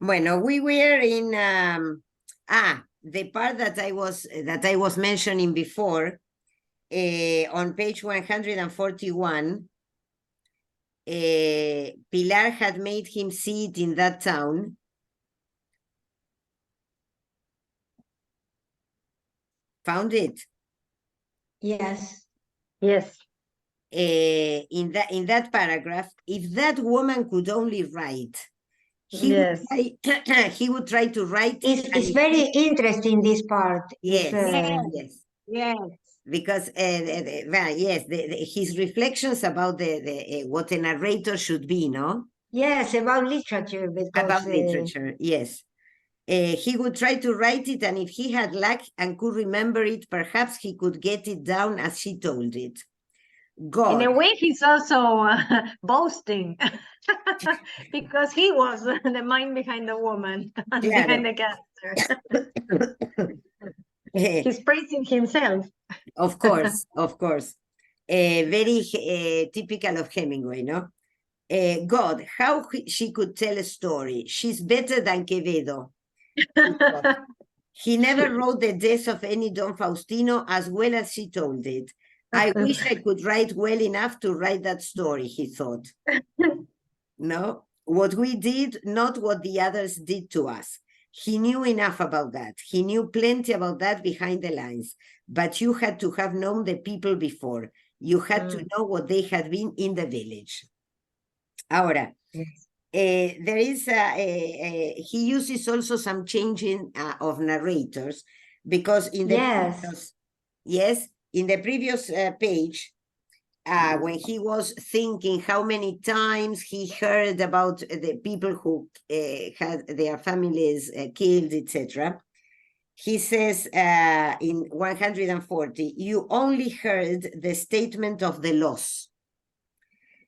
Bueno, we were in the part that I was mentioning before, on page 141. Pilar had made him see it in that town. Found it? Yes. Yes. In that paragraph, if that woman could only write, he Yes. he would try to write it. It's very interesting, this part. Yes, It's, yes. Because yes, his reflections about what a narrator should be, no? yes, about literature, because About literature, yes. He would try to write it, and if he had luck and could remember it, perhaps he could get it down as she told it. God. In a way, he's also boasting because he was the mind behind the woman, behind the character. He's praising himself. Of course, of course. Very typical of Hemingway, no? God, how she could tell a story. She's better than Quevedo. He never wrote the death of any Don Faustino as well as she told it. I wish I could write well enough to write that story, he thought. No, what we did, not what the others did to us. He knew enough about that. He knew plenty about that behind the lines. But you had to have known the people before. You had to know what they had been in the village. Ahora, there is he uses also some changing of narrators, because in the previous page, when he was thinking how many times he heard about the people who had their families killed, etc., he says in 140, you only heard the statement of the loss.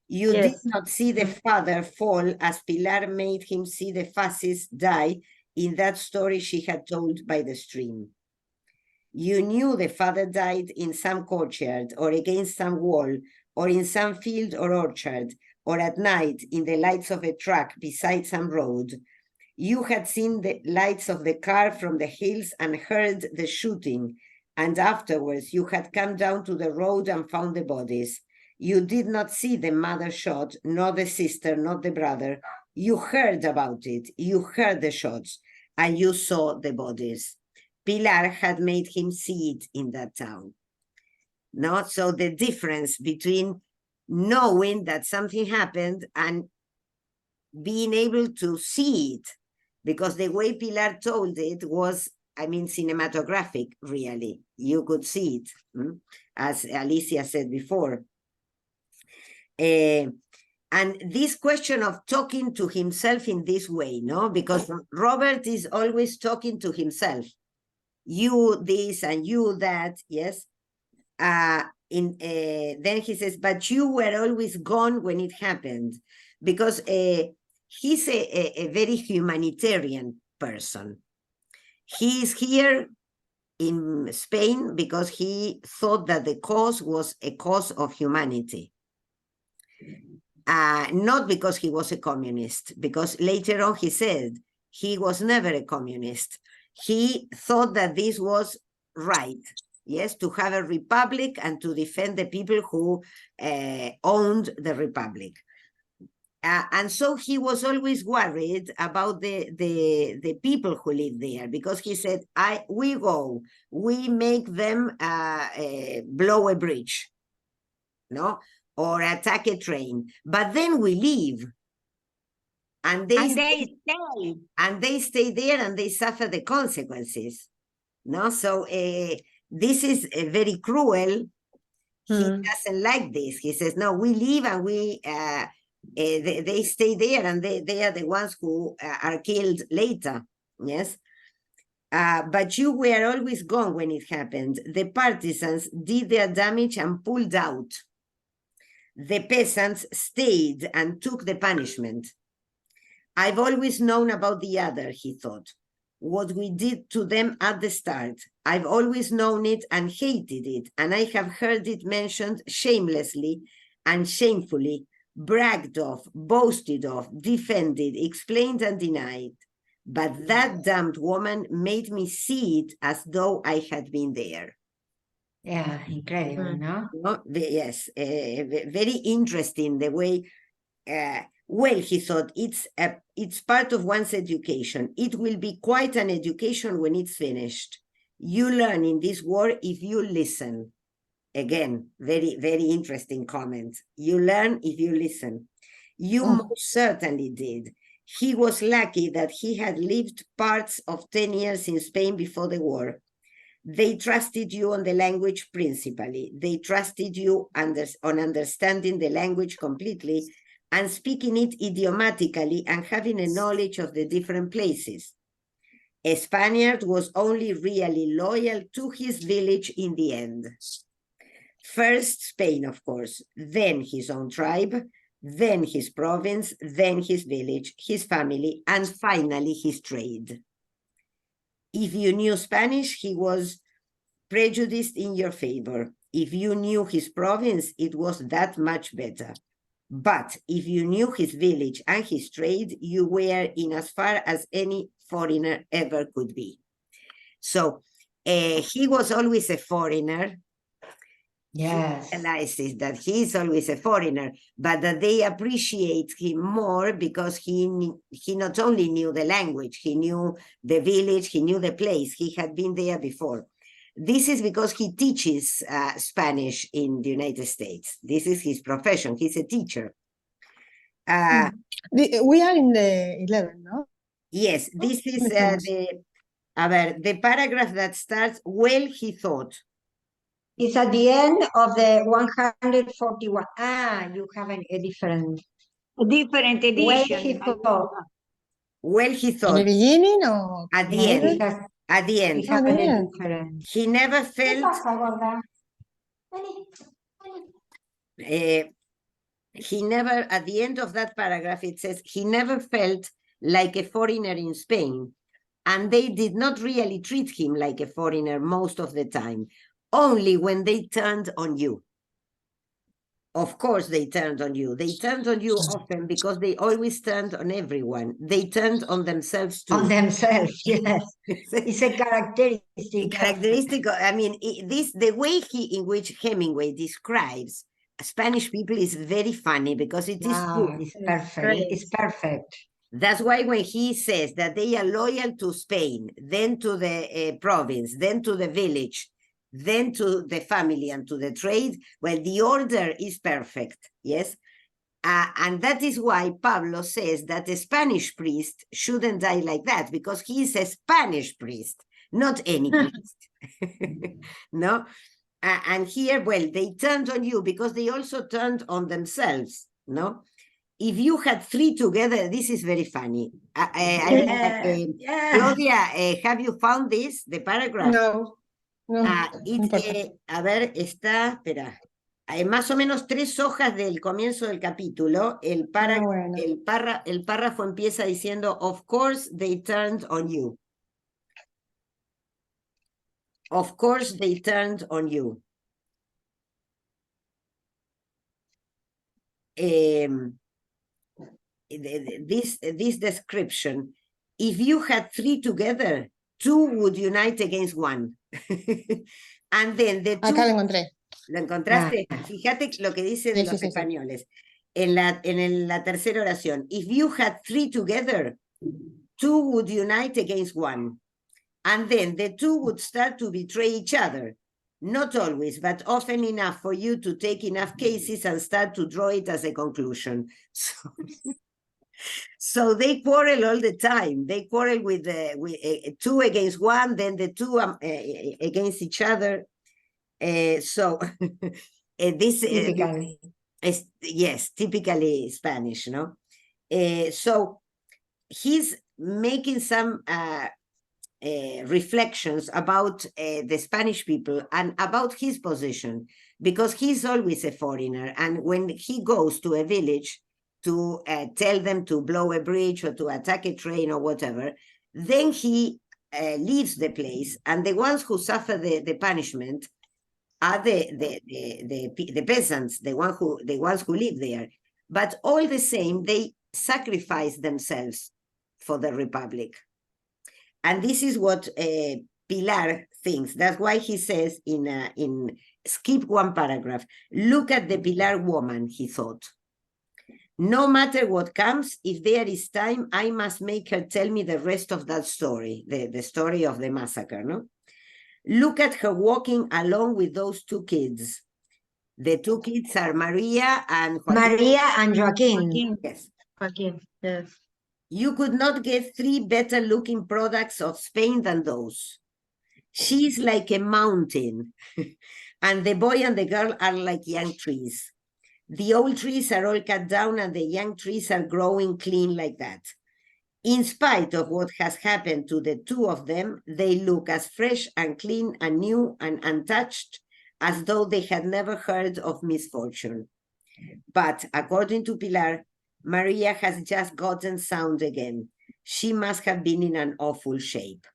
You did not see the father fall as Pilar made him see the fascists die in that story she had told by the stream. You knew the father died in some courtyard or against some wall or in some field or orchard or at night in the lights of a truck beside some road. You had seen the lights of the car from the hills and heard the shooting, and afterwards you had come down to the road and found the bodies. You did not see the mother shot, nor the sister, nor the brother. You heard about it. You heard the shots, and you saw the bodies. Pilar had made him see it in that town. No, so the difference between knowing that something happened and being able to see it, because the way Pilar told it was, I mean, cinematographic, really. You could see it, as Alicia said before. And this question of talking to himself in this way, no? Because Robert is always talking to himself. You this and you that, yes? Then he says, but you were always gone when it happened. Because he's a very humanitarian person. He is here in Spain because he thought that the cause was a cause of humanity. Not because he was a communist, because later on he said he was never a communist. He thought that this was right, yes, to have a republic and to defend the people who owned the republic. And so he was always worried about the people who live there, because he said, we make them blow a bridge, no? Or attack a train, but then we leave, and they stay there and they suffer the consequences. No, so this is very cruel. He doesn't like this. He says, no, we leave and we they stay there, and they are the ones who are killed later. Yes. But you were always gone when it happened. The partisans did their damage and pulled out. The peasants stayed and took the punishment. I've always known about the other, he thought, what we did to them at the start. I've always known it and hated it, and I have heard it mentioned shamelessly and shamefully, bragged of, boasted of, defended, explained and denied. but that damned woman made me see it as though I had been there. Yeah, incredible, no? No? Yes, very interesting the way. Well, he thought it's part of one's education. It will be quite an education when it's finished. You learn in this war if you listen. Again, very, very interesting comment. You learn if you listen. You most certainly did. He was lucky that he had lived parts of 10 years in Spain before the war. They trusted you on the language principally. They trusted you on understanding the language completely and speaking it idiomatically and having a knowledge of the different places. A Spaniard was only really loyal to his village in the end. First Spain, of course, then his own tribe, then his province, then his village, his family, and finally his trade. If you knew Spanish, he was prejudiced in your favor. If you knew his province, it was that much better. But if you knew his village and his trade, you were in as far as any foreigner ever could be. So he was always a foreigner. Yes. He realizes that he's always a foreigner, but that they appreciate him more because he not only knew the language, he knew the village, he knew the place, he had been there before. This is because he teaches Spanish in the United States. This is his profession. He's a teacher. We are in the 11, no? Yes, this is Makes the paragraph that starts, well, he thought. It's at the end of the 141. Ah, you have a different edition. way he thought. Well, he In the thought. beginning or At the Maybe end. has- At the we end. have the a end. different. He never ¿Qué felt. pasa, gorda? He never, at the end of that paragraph, it says, he never felt like a foreigner in Spain. And they did not really treat him like a foreigner most of the time, only when they turned on you. Of course, they turned on you. They turned on you often because they always turned on everyone. They turned on themselves too. On themselves, yes. It's a characteristic. Characteristic, I mean, the way in which Hemingway describes Spanish people is very funny because it is Wow, true. it's perfect. Great. It's perfect. That's why when he says that they are loyal to Spain, then to the province, then to the village, then to the family and to the trade, well, the order is perfect, yes? And that is why Pablo says that a Spanish priest shouldn't die like that, because he is a Spanish priest, not any priest. No? And here, well, they turned on you because they also turned on themselves, no? If you had three together, this is very funny. Claudia, have you found this, the paragraph? No. No. A ver, está, espera, hay más o menos 3 hojas del comienzo del capítulo. El párrafo empieza diciendo, of course they turned on you. Of course they turned on you. This description, if you had 3 together, 2 would unite against 1. And then the 2... Acá lo encontré. ¿Lo encontraste? Fíjate lo que dicen los españoles. En la tercera oración. If you had 3 together, 2 would unite against 1. And then the 2 would start to betray each other. Not always, but often enough for you to take enough cases and start to draw it as a conclusion. So they quarrel all the time. They quarrel with 2 against 1, then the 2 against each other. So this Typically. is, yes, typically Spanish, no? So he's making some reflections about the Spanish people and about his position, because he's always a foreigner. And when he goes to a village to tell them to blow a bridge or to attack a train or whatever, then he leaves the place, and the ones who suffer the punishment are the peasants, the ones who live there. But all the same, they sacrifice themselves for the Republic. And this is what Pilar thinks. That's why he says in skip one paragraph, look at the Pilar woman, he thought. No matter what comes, if there is time, I must make her tell me the rest of that story, the story of the massacre, no? Look at her walking along with those two kids. The two kids are Maria and Joaquin. Maria and Joaquin. Joaquin. Yes. Joaquin, yes. You could not get 3 better looking products of Spain than those. She's like a mountain, and the boy and the girl are like young trees. The old trees are all cut down and the young trees are growing clean like that. In spite of what has happened to the two of them, they look as fresh and clean and new and untouched as though they had never heard of misfortune. But according to Pilar, Maria has just gotten sound again. She must have been in an awful shape.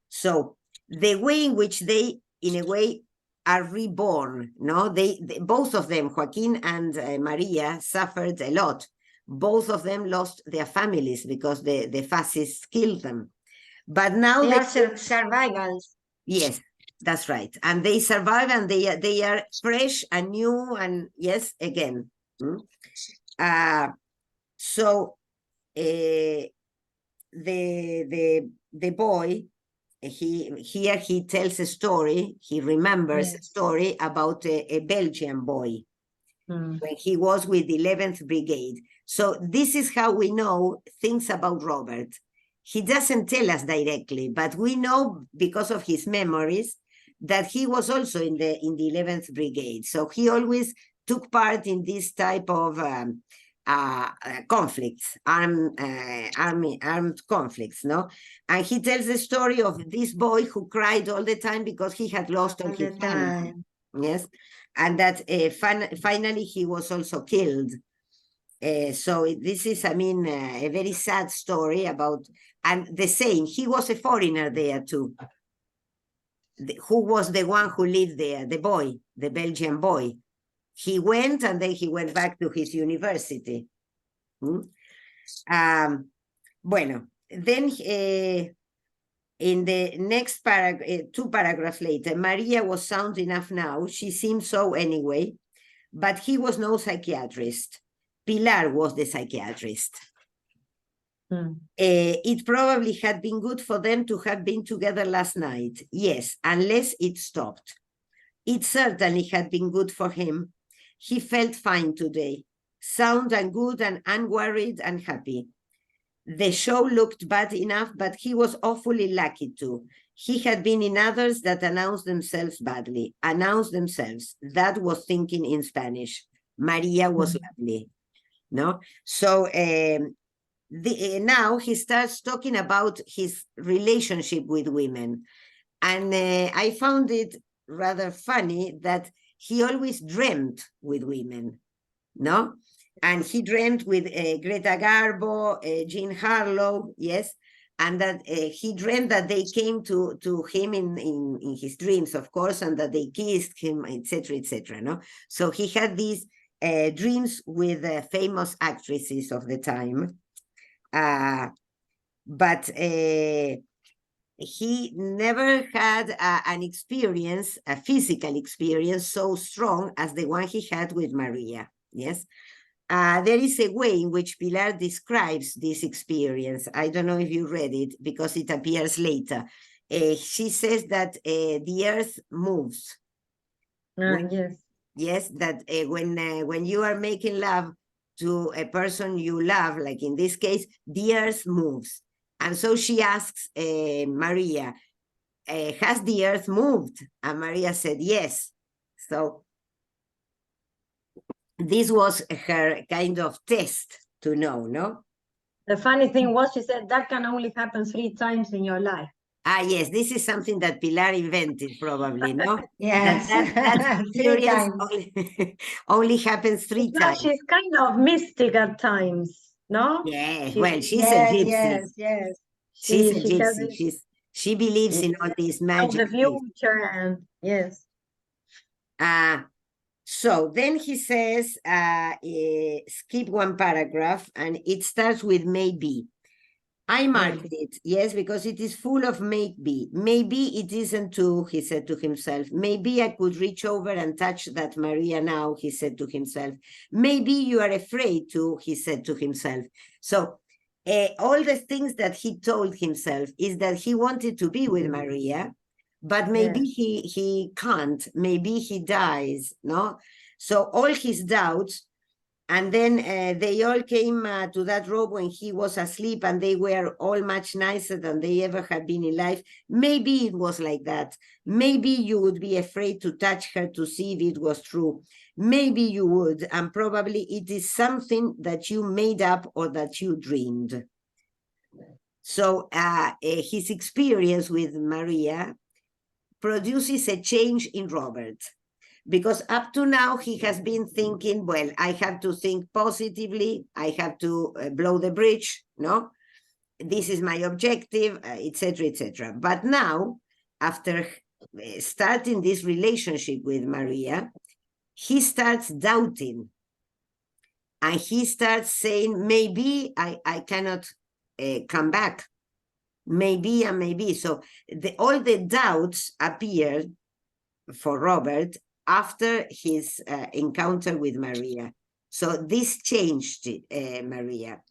So the way in which they, in a way, are reborn, no? They both of them, Joaquin and Maria, suffered a lot. Both of them lost their families because the fascists killed them. But now They are survivals. Yes, that's right. And they survive and they are fresh and new and yes, again. So the boy, he tells a story, he remembers a story about a Belgian boy when he was with the 11th Brigade. So this is how we know things about Robert. He doesn't tell us directly, but we know because of his memories that he was also in the 11th Brigade. So he always took part in this type of conflicts, armed conflicts, no? And he tells the story of this boy who cried all the time because he had lost all his family. Yes, and that finally he was also killed. So this is, I mean, a very sad story about, and the same, he was a foreigner there too. Who was the one who lived there? The boy, the Belgian boy. He went and then he went back to his university. Bueno, then in the next paragraph, 2 paragraphs later, Maria was sound enough now. She seemed so anyway, but he was no psychiatrist. Pilar was the psychiatrist. It probably had been good for them to have been together last night. Yes, unless it stopped. It certainly had been good for him. He felt fine today, sound and good and unworried and happy. The show looked bad enough, but he was awfully lucky too. He had been in others that announced themselves badly. Announced themselves. That was thinking in Spanish. Maria was lovely. No? So now he starts talking about his relationship with women. And I found it rather funny that he always dreamt with women, no? And he dreamt with Greta Garbo, Jean Harlow, yes? And that he dreamt that they came to him in his dreams, of course, and that they kissed him, etc., no? So he had these dreams with famous actresses of the time. But he never had an experience, a physical experience so strong as the one he had with Maria, yes? There is a way in which Pilar describes this experience. I don't know if you read it because it appears later. She says that the earth moves. Yes. Yes, that when you are making love to a person you love, like in this case, the earth moves. And so she asks Maria, has the earth moved? And Maria said, yes. So this was her kind of test to know, no? The funny thing was, she said, that can only happen 3 times in your life. Yes, this is something that Pilar invented probably, no? Yes, that 3 times. only happens 3 Because times. she's kind of mystic at times, no? Yeah, She's- well, she's a Yes, gypsy. yes. She's a she has gypsy. this She believes in all these of magic the things. future and yes. So then he says, skip one paragraph, and it starts with maybe. I marked it, yes, because it is full of maybe. Maybe it isn't true, he said to himself. Maybe I could reach over and touch that Maria now, he said to himself. Maybe you are afraid to, he said to himself. So all the things that he told himself is that he wanted to be with Maria, but maybe he can't, maybe he dies, no? So all his doubts. And then they all came to that robe when he was asleep, and they were all much nicer than they ever had been in life. Maybe it was like that. Maybe you would be afraid to touch her to see if it was true. Maybe you would, and probably it is something that you made up or that you dreamed. So his experience with Maria produces a change in Robert. Because up to now, he has been thinking, well, I have to think positively. I have to blow the bridge, no? This is my objective, etc., etc. But now, after starting this relationship with Maria, he starts doubting. And he starts saying, maybe I cannot come back. Maybe and maybe. So all the doubts appear for Robert after his encounter with Maria. So this changed Maria.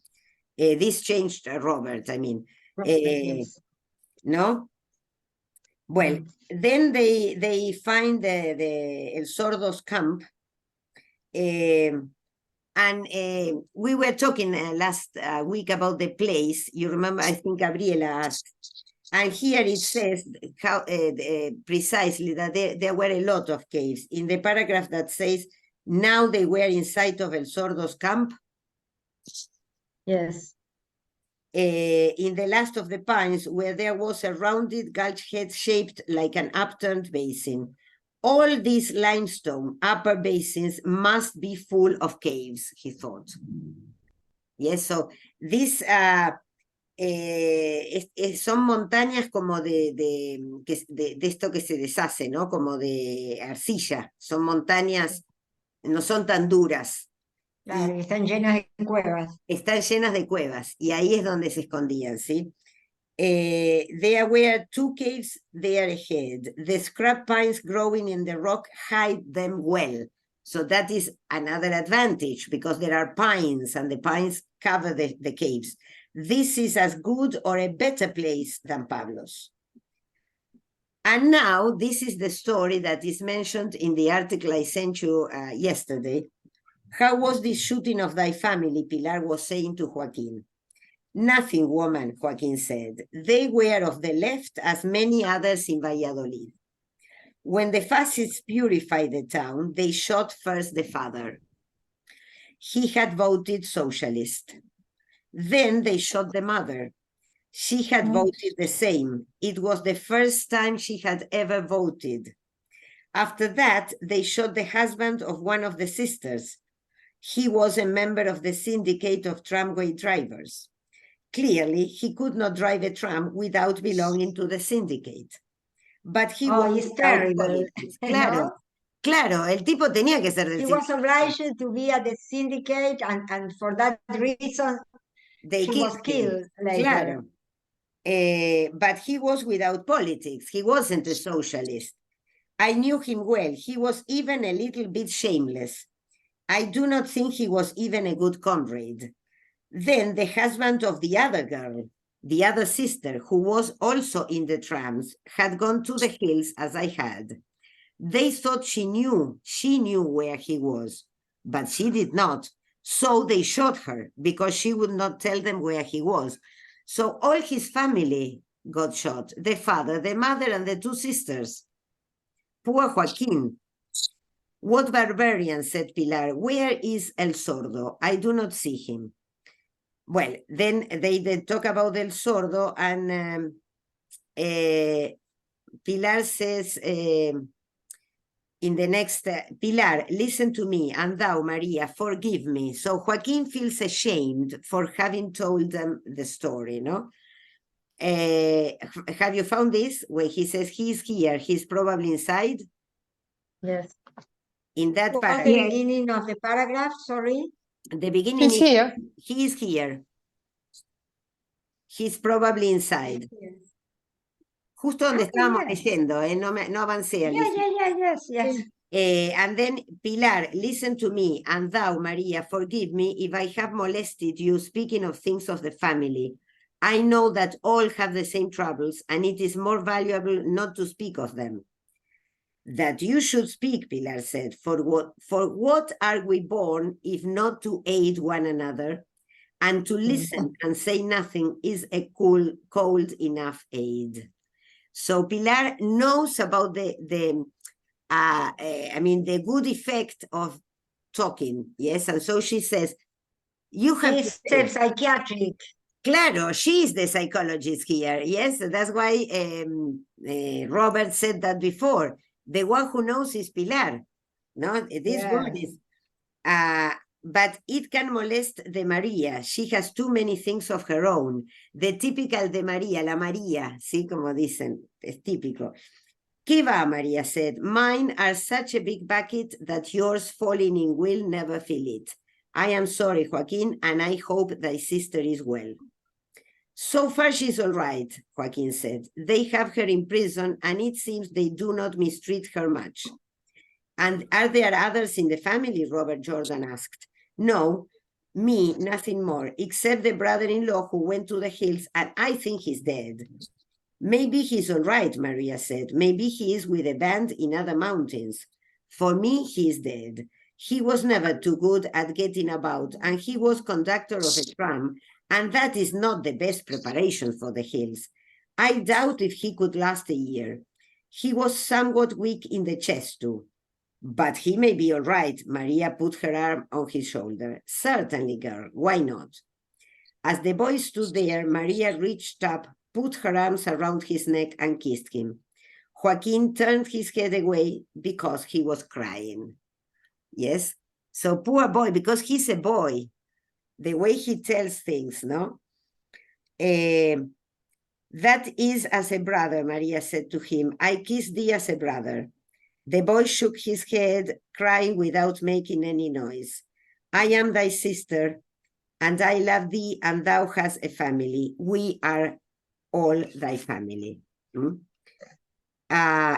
This changed Robert, I mean. No? Well, then they find the El Sordo's camp. And we were talking last week about the place. You remember, I think Gabriela asked. And here it says how precisely that there were a lot of caves. In the paragraph that says, now they were in sight of El Sordo's camp. Yes. In the last of the pines, where there was a rounded gulch head shaped like an upturned basin. All these limestone upper basins must be full of caves, he thought. Yes, so this... son montañas como de esto que se deshace, ¿no? Como de arcilla. Son montañas, no son tan duras. Claro, están llenas de cuevas. Están llenas de cuevas, y ahí es donde se escondían, ¿sí? There were 2 caves there ahead. The scrub pines growing in the rock hide them well. So that is another advantage, because there are pines, and the pines cover the caves. This is as good or a better place than Pablo's. And now this is the story that is mentioned in the article I sent you yesterday. How was this shooting of thy family? Pilar was saying to Joaquin. Nothing, woman, Joaquin said. They were of the left as many others in Valladolid. When the fascists purified the town, they shot first the father. He had voted socialist. Then they shot the mother. She had voted the same. It was the first time she had ever voted. After that, they shot the husband of one of the sisters. He was a member of the syndicate of tramway drivers. Clearly, he could not drive a tram without belonging to the syndicate. But he was terrible. Claro, claro, el tipo tenía que ser del He was obliged to be at the syndicate, and for that reason, he was killed later. Claro. But he was without politics. He wasn't a socialist. I knew him well. He was even a little bit shameless. I do not think he was even a good comrade. Then the husband of the other girl, the other sister, who was also in the trams, had gone to the hills as I had. They thought she knew where he was, but she did not. So they shot her because she would not tell them where he was. So all his family got shot, the father, the mother, and the 2 sisters. Poor Joaquin. What barbarian, said Pilar. Where is El Sordo? I do not see him. Well, then they talk about El Sordo, and Pilar says in the next, Pilar, listen to me, and thou, Maria, forgive me. So Joaquin feels ashamed for having told them the story, no? Have you found this? Where he says he's here, he's probably inside? Yes. In that paragraph. The beginning of the paragraph, sorry. The beginning He's here. He is here. He's probably inside. Yes. Justo donde estábamos yes. leyendo, no avancé. Yes. And then, Pilar, listen to me, and thou, Maria, forgive me if I have molested you, speaking of things of the family. I know that all have the same troubles, and it is more valuable not to speak of them. That you should speak, Pilar said, for what are we born if not to aid one another? And to listen and say nothing is a cold enough aid. So Pilar knows about the good effect of talking, yes? And so she says, you have She's psychiatric. Claro, she is the psychologist here, yes? That's why Robert said that before. The one who knows is Pilar, no? This word is... but it can molest the Maria. She has too many things of her own. The typical de Maria, la María, ¿sí? Como dicen, es típico. ¿Qué va, Maria said. Mine are such a big bucket that yours falling in will never fill it. I am sorry, Joaquin, and I hope thy sister is well. So far she's all right, Joaquin said. They have her in prison, and it seems they do not mistreat her much. And are there others in the family? Robert Jordan asked. No, me, nothing more, except the brother-in-law who went to the hills, and I think he's dead. Maybe he's all right, Maria said. Maybe he is with a band in other mountains. For me, he is dead. He was never too good at getting about, and he was conductor of a tram, and that is not the best preparation for the hills. I doubt if he could last a year. He was somewhat weak in the chest, too. But he may be all right. Maria put her arm on his shoulder. Certainly, girl. Why not? As the boy stood there, Maria reached up, put her arms around his neck, and kissed him. Joaquin turned his head away because he was crying. Yes? So poor boy, because he's a boy, the way he tells things, no? That is as a brother, Maria said to him. I kiss thee as a brother. The boy shook his head, crying without making any noise. I am thy sister, and I love thee, and thou hast a family. We are all thy family.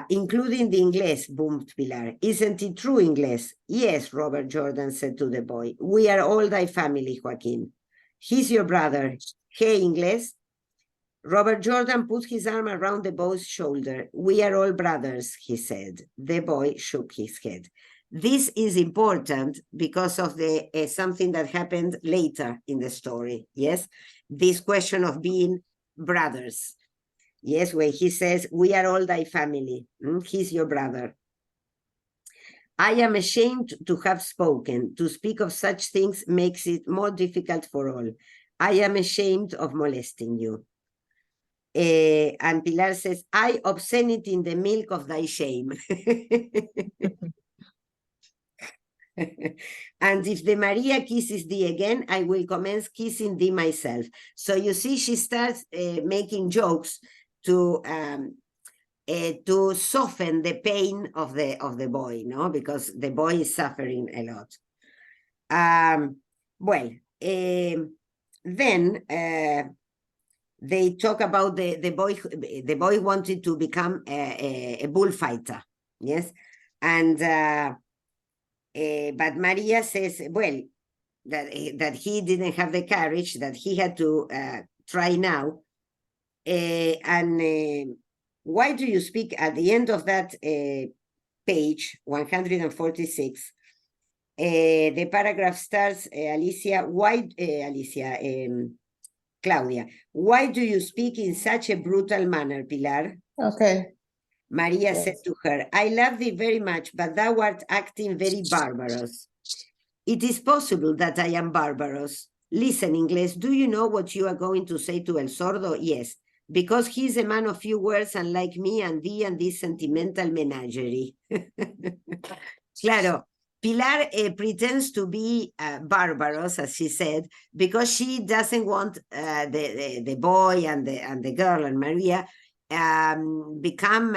Including the Inglés, boomed Pilar. Isn't it true, Inglés? Yes, Robert Jordan said to the boy. We are all thy family, Joaquin. He's your brother. Hey, Inglés. Robert Jordan put his arm around the boy's shoulder. We are all brothers, he said. The boy shook his head. This is important because of the something that happened later in the story, yes? This question of being brothers. Yes, where he says, we are all thy family. He's your brother. I am ashamed to have spoken. To speak of such things makes it more difficult for all. I am ashamed of molesting you. And Pilar says, I obscenity in the milk of thy shame. And if the Maria kisses thee again, I will commence kissing thee myself. So you see, she starts making jokes to soften the pain of the boy, no, because the boy is suffering a lot. Then they talk about the boy. The boy wanted to become a bullfighter, yes, and but Maria says, well, that he didn't have the courage, that he had to try now. And why do you speak at the end of that page 146? The paragraph starts, Claudia, why do you speak in such a brutal manner, Pilar? Okay. Maria said to her, I love thee very much, but thou art acting very barbarous. It is possible that I am barbarous. Listen, Inglés, do you know what you are going to say to El Sordo? Yes, because he is a man of few words, unlike me and thee and this sentimental menagerie. Claro, Pilar pretends to be barbarous, as she said, because she doesn't want the boy and the girl and Maria become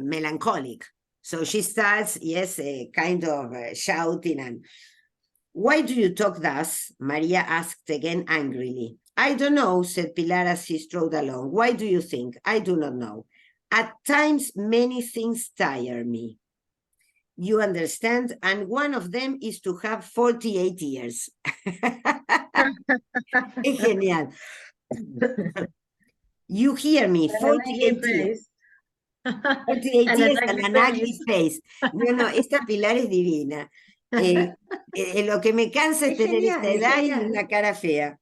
melancholic. So she starts, yes, kind of shouting. And why do you talk thus? Maria asked again angrily. I don't know, said Pilar as she strode along. Why do you think? I do not know. At times, many things tire me. You understand? And one of them is to have 48 years. Es genial. You hear me, 48 years. 48 years and an ugly face. No, esta Pilar es divina. Lo que me cansa es tener esta edad y una cara fea.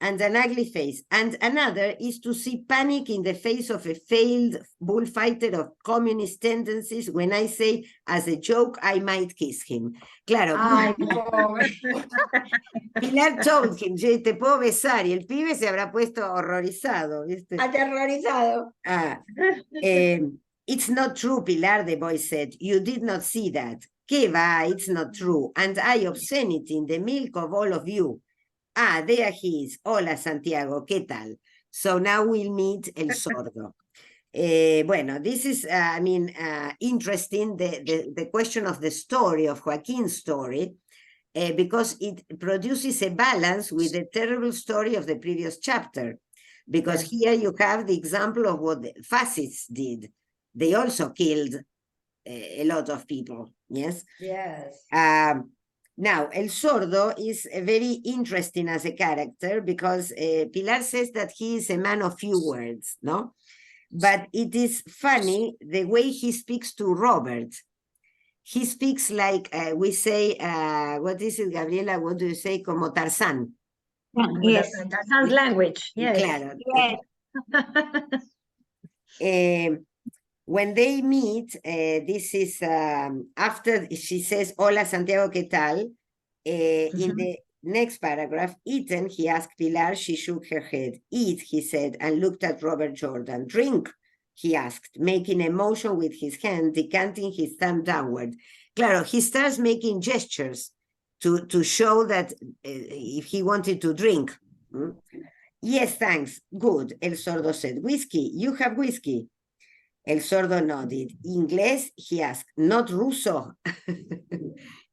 And an ugly face. And another is to see panic in the face of a failed bullfighter of communist tendencies when I say, as a joke, I might kiss him. Claro. Ay, pobre. Pilar told him, te puedo besar, y el pibe se habrá puesto horrorizado, ¿viste? Aterrorizado. It's not true, Pilar, the boy said. You did not see that. Que va, it's not true. And I obscenity in the milk of all of you. Ah, there he is. Hola, Santiago, ¿qué tal? So now we'll meet El Sordo. Bueno, this is, interesting, the question of the story, of Joaquin's story, because it produces a balance with the terrible story of the previous chapter. Because here you have the example of what the fascists did. They also killed a lot of people, yes? Yes. Now, El Sordo is very interesting as a character because Pilar says that he is a man of few words, no? But it is funny the way he speaks to Robert. He speaks like we say, what is it, Gabriela? What do you say? Como Tarzán. Yes, Tarzán's language. Yes. Claro. When they meet, this is after she says, Hola, Santiago, ¿qué tal? In the next paragraph, eaten, he asked Pilar. She shook her head. Eat, he said, and looked at Robert Jordan. Drink, he asked, making a motion with his hand, decanting his thumb downward. Claro, he starts making gestures to show that if he wanted to drink. Yes, thanks. Good, El Sordo said. Whiskey, you have whiskey. El Sordo nodded. Inglés, he asked. Not Ruso.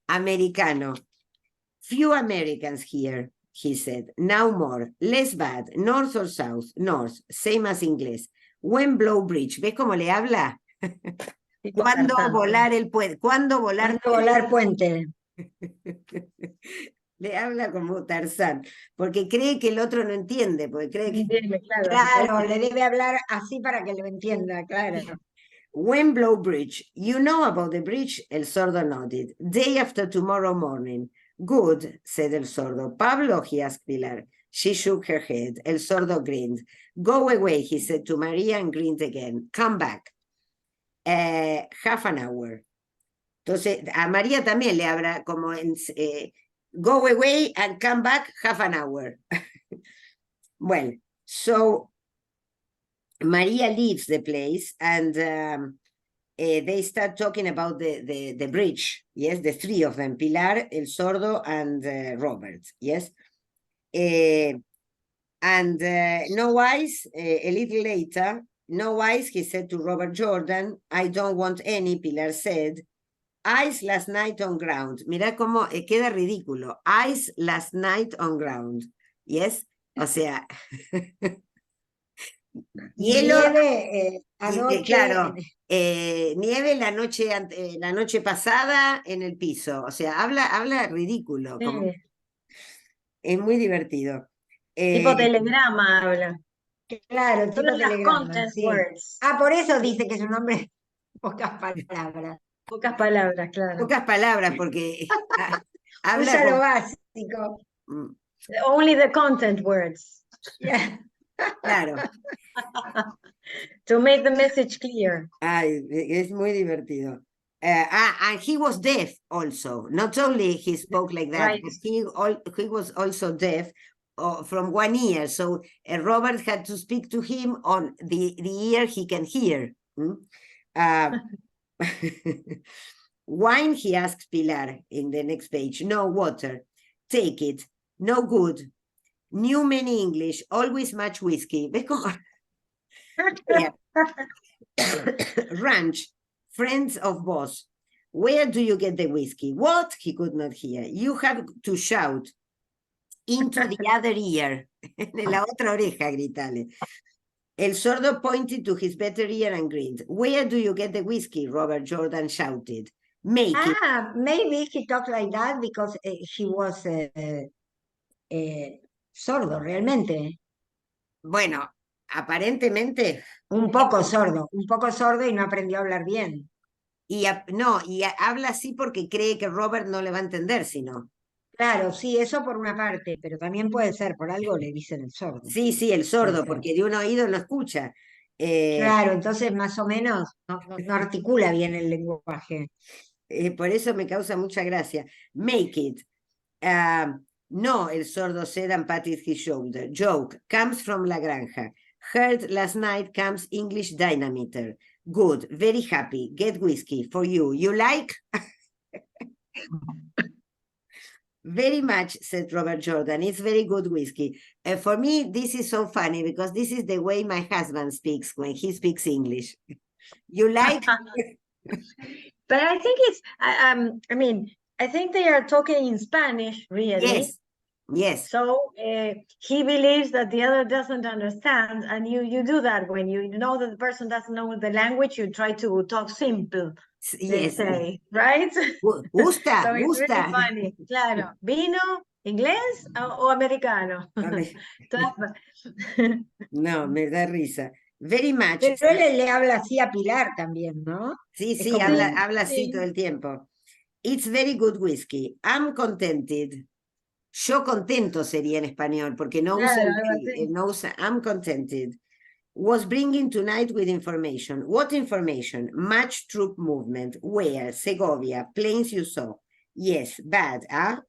Americano. Few Americans here, he said. Now more. Less bad. North or south? North. Same as Inglés. When blow bridge. ¿Ves cómo le habla? ¿Cuándo volar el puente? ¿Cuándo volar puente? Le habla como Tarzán, porque cree que el otro no entiende, porque cree que... Claro, le debe hablar así para que lo entienda, claro. Wemblow Bridge. You know about the bridge? El Sordo nodded. Day after tomorrow morning. Good, said El Sordo. Pablo, he asked Pilar. She shook her head. El Sordo grinned. Go away, he said to Maria and grinned again. Come back. Half an hour. Entonces, a María también le habla como en... go away and come back half an hour. Well, so Maria leaves the place and they start talking about the bridge. Yes, the three of them, Pilar, El Sordo, and Robert. Yes. No wise, a little later, no wise, he said to Robert Jordan, I don't want any, Pilar said. Ice last night on ground. Mira cómo queda ridículo. Ice last night on ground. Yes? O sea... hielo... Nieve, anoche... Claro. Nieve la noche pasada en el piso. O sea, habla ridículo. Como... Es muy divertido. Tipo telegrama habla. Claro, tipo telegrama. Sí. Por eso dice que su nombre pocas palabras. Pocas palabras, claro. Pocas palabras, porque habla usa lo básico. Only the content words. Yeah. Claro. To make the message clear. Ay, es muy divertido. And he was deaf also. Not only he spoke like that, right. But he was also deaf from one ear. So Robert had to speak to him on the ear he can hear. Wine, he asked Pilar in the next page. No water. Take it. No good. Knew many English. Always much whiskey. ¿Ves cómo? Ranch. Friends of boss. Where do you get the whiskey? What? He could not hear. You have to shout. into the other ear. En la otra oreja, gritale. El sordo pointed to his better ear and grinned. Where do you get the whiskey? Robert Jordan shouted. Make it. Maybe he talked like that because he was sordo, realmente. Bueno, aparentemente. Un poco sordo y no aprendió a hablar bien. Y habla así porque cree que Robert no le va a entender, sino. Claro, sí, eso por una parte, pero también puede ser, por algo le dicen el sordo. Sí, el sordo, porque de un oído no escucha. Claro, entonces más o menos no articula bien el lenguaje. Por eso me causa mucha gracia. Make it. No, el sordo said and patted his shoulder. Joke, comes from La Granja. Heard last night comes English Dynamiter. Good, very happy. Get whiskey for you. You like? Very much, said Robert Jordan. It's very good whiskey. For me, this is so funny because this is the way my husband speaks when he speaks English. You like? But I think it's, I mean, I think they are talking in Spanish, really. Yes. So he believes that the other doesn't understand, and you do that when you know that the person doesn't know the language. You try to talk simple. Yes. Say, right? Gusta, so gusta. It's really funny. Claro. Vino, inglés o americano. No, me da risa. Very much. Pero él le habla así a Pilar también, ¿no? Sí, como... habla así todo el tiempo. It's very good whiskey. I'm contented. Yo contento sería en español, porque no usa, I'm contented. Was bringing tonight with information. What information? Much troop movement. Where? Segovia. Planes you saw. Yes, bad,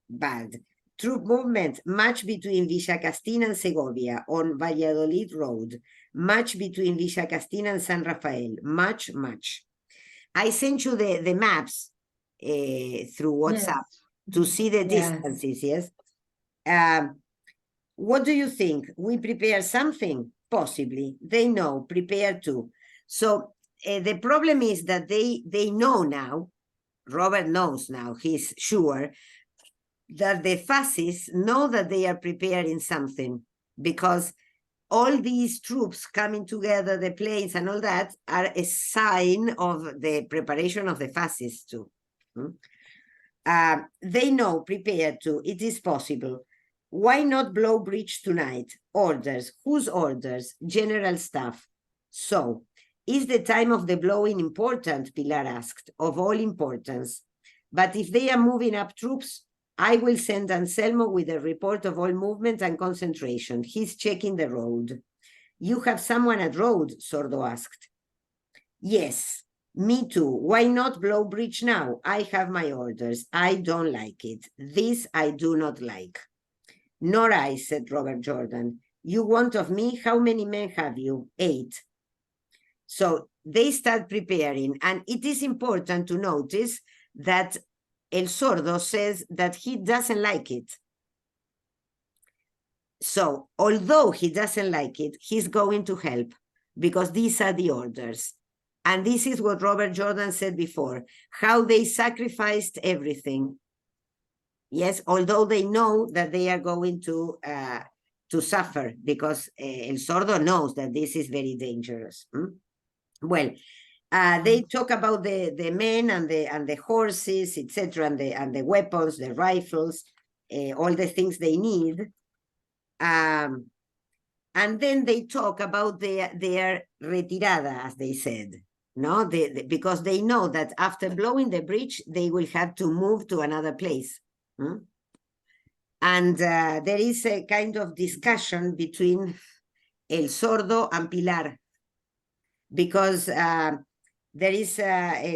bad. Troop movement, much between Villa Castina and Segovia on Valladolid Road. Much between Villa Castina and San Rafael. Much. I sent you the maps through WhatsApp to see the distances, yes? What do you think? We prepare something? Possibly. They know, prepare too. So the problem is that they know now, Robert knows now, he's sure, that the fascists know that they are preparing something, because all these troops coming together, the planes and all that, are a sign of the preparation of the fascists too. They know, prepare to, it is possible. Why not blow bridge tonight? Orders. Whose orders? General staff. So, is the time of the blowing important? Pilar asked. Of all importance. But if they are moving up troops, I will send Anselmo with a report of all movement and concentration. He's checking the road. You have someone at road? Sordo asked. Yes, me too. Why not blow bridge now? I have my orders. I don't like it. This I do not like. Nor I, said Robert Jordan. You want of me? How many men have you? 8. So they start preparing, and it is important to notice that El Sordo says that he doesn't like it. So, although he doesn't like it, he's going to help, because these are the orders. And this is what Robert Jordan said before, how they sacrificed everything. Yes, although they know that they are going to suffer, because El Sordo knows that this is very dangerous. Well, they talk about the men and the horses, etc., and the weapons, the rifles, all the things they need. And then they talk about their retirada, as they said, no, because they know that after blowing the bridge, they will have to move to another place. And there is a kind of discussion between El Sordo and Pilar, because there is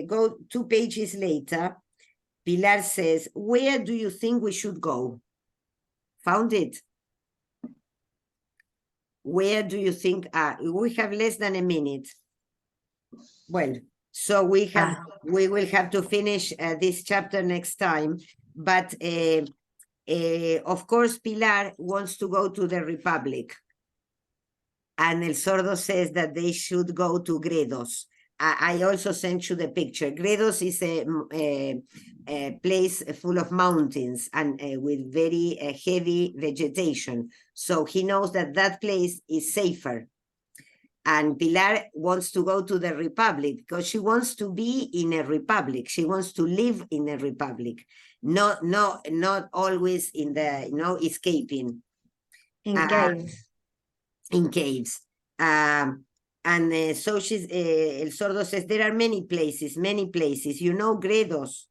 go 2 pages later, Pilar says, where do you think we should go? Found it? Where do you think? We have less than a minute. Well, so we will have to finish this chapter next time. But of course, Pilar wants to go to the Republic. And El Sordo says that they should go to Gredos. I also sent you the picture. Gredos is a place full of mountains and with very heavy vegetation. So he knows that that place is safer. And Pilar wants to go to the Republic because she wants to be in a republic. She wants to live in a republic, not always in the, escaping. In caves. In caves. So she's, El Sordo says, there are many places, Gredos.